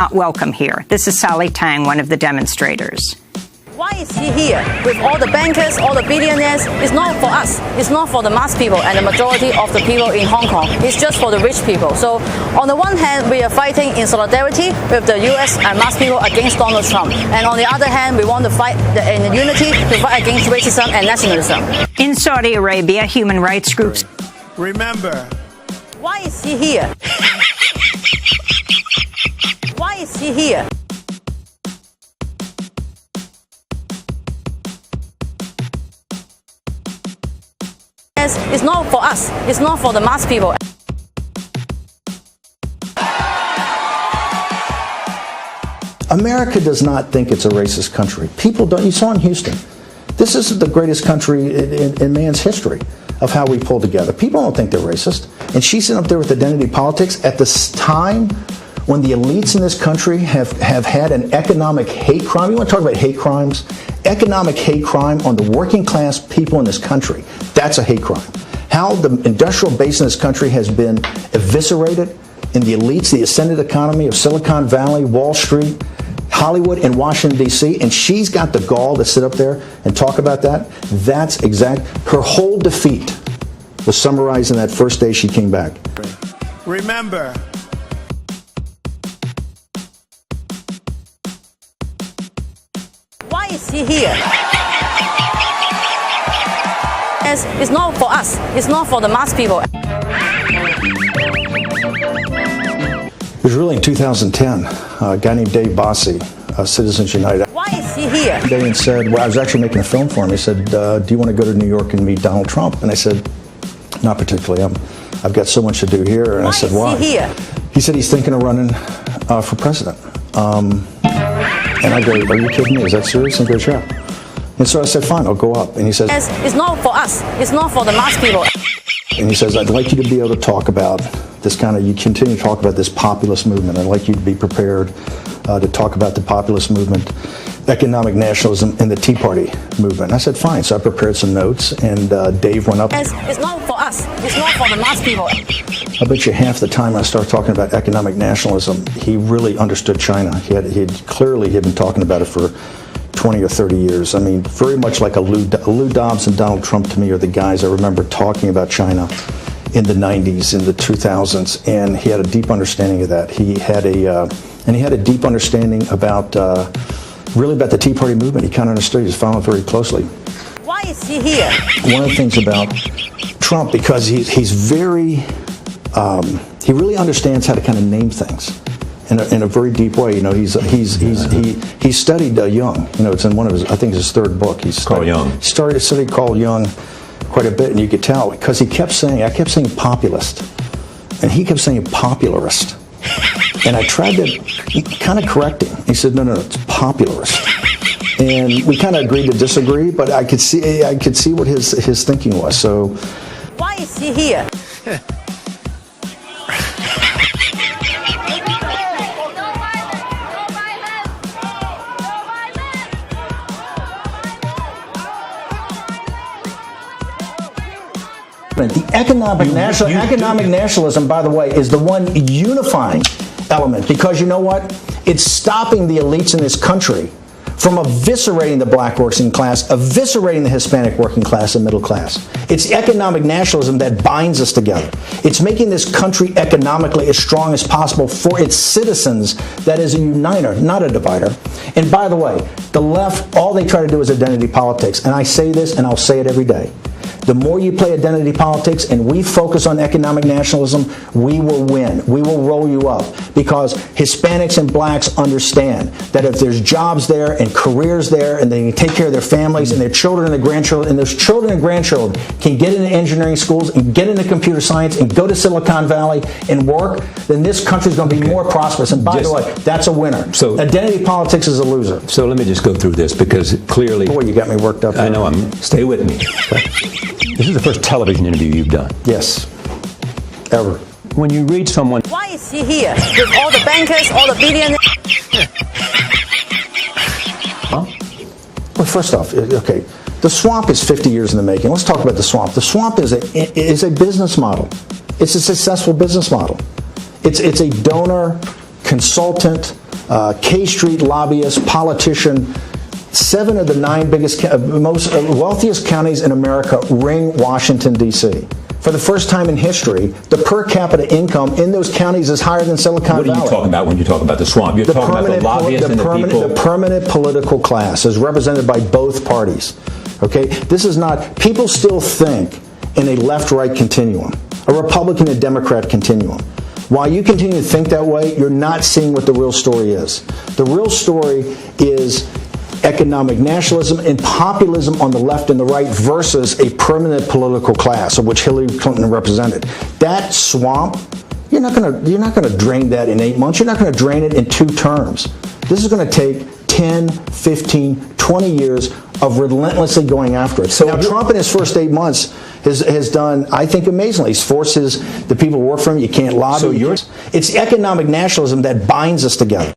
Not welcome here. This is Sally Tang, one of the demonstrators. Why is he here with all the bankers, all the billionaires? It's not for us. It's not for the mass people and the majority of the people in Hong Kong. It's just for the rich people. So on the one hand, we are fighting in solidarity with the US and mass people against Donald Trump. And on the other hand, we want to fight in unity to fight against racism and nationalism. In Saudi Arabia, human rights groups... Remember. Why is he here? Why is he here? It's not for us. It's not for the mass people. America does not think it's a racist country. People don't. You saw in Houston. This is the greatest country in man's history of how we pull together. People don't think they're racist. And she's sitting up there with identity politics at this time when the elites in this country have had an economic hate crime. You want to talk about hate crimes? Economic hate crime on the working class people in this country. That's a hate crime. How the industrial base in this country has been eviscerated in the elites, the ascended economy of Silicon Valley, Wall Street, Hollywood, and Washington, D.C., and she's got the gall to sit up there and talk about that. That's exact. Her whole defeat was summarized in that first day she came back. Remember. Why is he here? It's not for us. It's not for the mass people. It was really in 2010, a guy named Dave Bossie, Citizens United. Why is he here? And said, well, I was actually making a film for him. He said, do you want to go to New York and meet Donald Trump? And I said, not particularly. I've got so much to do here. And I said, why? Why is he here? He said he's thinking of running for president. And I go, are you kidding me? Is that serious? And he goes, yeah. And so I said, fine, I'll go up. And he says, it's not for us. It's not for the mass people. And he says, I'd like you to be able to talk about this you continue to talk about this populist movement. I'd like you to be prepared to talk about the populist movement, economic nationalism, and the Tea Party movement. And I said, fine. So I prepared some notes, and Dave went up. It's not for us. It's not for the mass people. I bet you half the time I started talking about economic nationalism, he really understood China. He had clearly been talking about it for 20 or 30 years. I mean, very much like Lou Dobbs and Donald Trump to me are the guys I remember talking about China in the 90s, in the 2000s, and he had a deep understanding of that. He had a deep understanding about really about the Tea Party movement. He kind of understood. He was following very closely. Why is he here? One of the things about Trump, because he's very, he really understands how to kind of name things in a very deep way. You know, he studied Jung. You know, it's in one of his, I think, his third book. Carl Jung. He started to study Carl Jung quite a bit, and you could tell because I kept saying populist, and he kept saying popularist. And I tried to kind of correct him. He said, no, it's popularist. And we kind of agreed to disagree, but I could see what his thinking was. So, why is he here? The economic nationalism, by the way, is the one unifying element, because you know what? It's stopping the elites in this country from eviscerating the black working class, eviscerating the Hispanic working class and middle class. It's economic nationalism that binds us together. It's making this country economically as strong as possible for its citizens. That is a uniter, not a divider. And by the way, the left, all they try to do is identity politics. And I say this, and I'll say it every day. The more you play identity politics and we focus on economic nationalism, we will win. We will roll you up, because Hispanics and blacks understand that if there's jobs there and careers there and they can take care of their families and their children and their grandchildren, and those children and grandchildren can get into engineering schools and get into computer science and go to Silicon Valley and work, then this country's going to be more prosperous. And by the way, that's a winner. So identity politics is a loser. So let me just go through this, because clearly... Boy, you got me worked up. I know. Stay with me. This is the first television interview you've done. Yes. Ever. When you read someone... Why is he here with all the bankers, all the billionaires? Huh? Well, first off, okay, the swamp is 50 years in the making. Let's talk about the swamp. The swamp is a business model. It's a successful business model. It's a donor, consultant, K Street lobbyist, politician. 7 of the 9 biggest, most wealthiest counties in America ring Washington, D.C. For the first time in history, the per capita income in those counties is higher than Silicon Valley. What are you talking about when you talk about the swamp? You're talking about the lobbyists and the people. The permanent political class is represented by both parties. Okay? This is not, people still think in a left-right continuum, a Republican and Democrat continuum. While you continue to think that way, you're not seeing what the real story is. The real story is economic nationalism and populism on the left and the right versus a permanent political class, of which Hillary Clinton represented. That swamp, you're not going to drain that in 8 months. You're not going to drain it in 2 terms. This is going to take 10, 15, 20 years of relentlessly going after it. So now, Trump in his first 8 months has done, I think, amazingly. He's forces the people who work for him. You can't lobby. It's economic nationalism that binds us together.